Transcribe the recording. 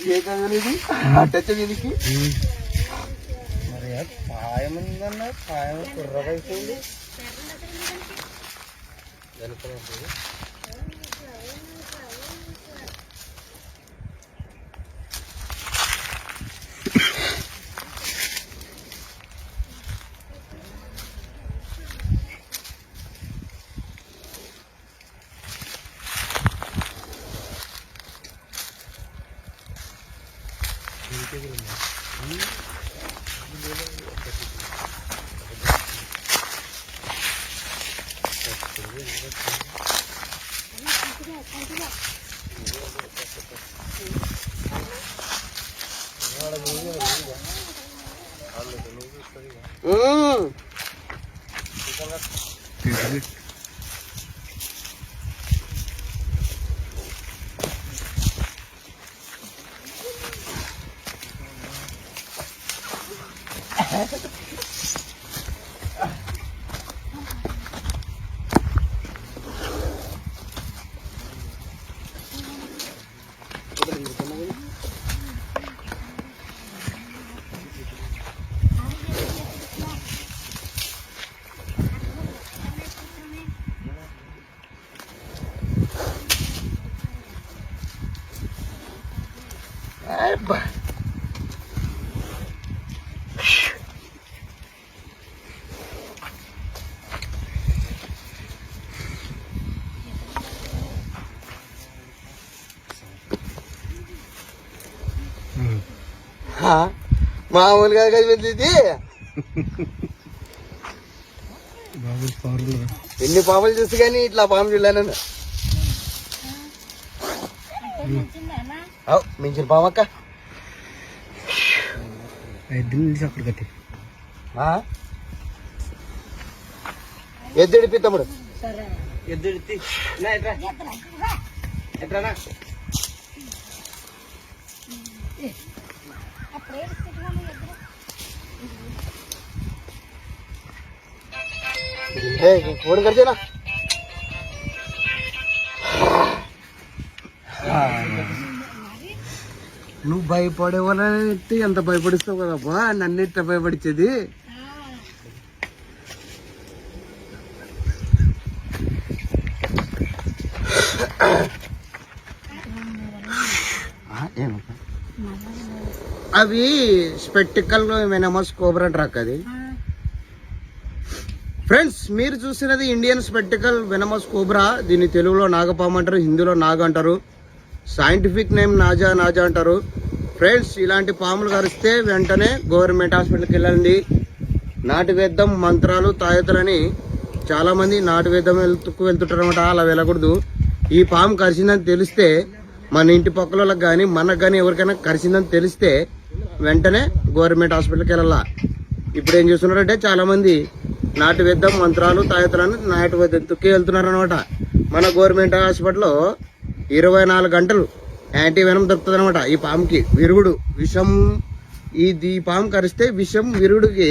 ఏ కదలిది అట్టచ్చ దీనికి మరి పాయం ఉందన్నా పాయం కుర్రగా అయిపోయింది మామూలుగా ఇది ఎన్ని పాములు చూసి కానీ ఇట్లా పాము చూడలేను మించిన పాము అక్క అక్కడ కట్టి ఎద్దుడిపి తమ్ముడు ఎద్దుడిపి ఎట్లా ఫోన్ కడిచేనా నువ్వు భయపడే వాళ్ళని ఎంత భయపడిస్తావు కదబ్బా నన్ను ఎట్లా భయపడిచ్చేది అవి స్పెక్టికల్ వెనమస్ కోబ్రా ట్రక్ అది ఫ్రెండ్స్ మీరు చూసినది ఇండియన్ స్పెక్టికల్ వెనమస్ కోబ్రా దీన్ని తెలుగులో నాగపాము అంటారు హిందీలో నాగ అంటారు సైంటిఫిక్ నేమ్ నాజా అంటారు ఫ్రెండ్స్ ఇలాంటి పాములు కరిస్తే వెంటనే గవర్నమెంట్ హాస్పిటల్కి వెళ్ళండి నాటు వేద్దాం మంత్రాలు తాయెత్తులని చాలా మంది నాటు వేద్దాం వెళ్తుంటారు అనమాట అలా వెళ్ళకూడదు ఈ పాము కరిచిందని తెలిస్తే మన ఇంటి పక్కల వాళ్ళకి కానీ మనకు కానీ ఎవరికైనా కరిచిందని తెలిస్తే వెంటనే గవర్నమెంట్ హాస్పిటల్కి వెళ్ళాలా ఇప్పుడు ఏం చేస్తున్నారంటే చాలా మంది నాటు వేద్దాం మంత్రాలు తాయెత్తులని నాటు వేద్దాం తుక్కి వెళ్తున్నారు అనమాట మన గవర్నమెంట్ హాస్పిటల్లో 24 గంటలు యాంటీ వెనం దొరుకుతుంది అనమాట ఈ పాముకి విరుగుడు విషం ఈ పాము కరిస్తే విషం విరుగుడుకి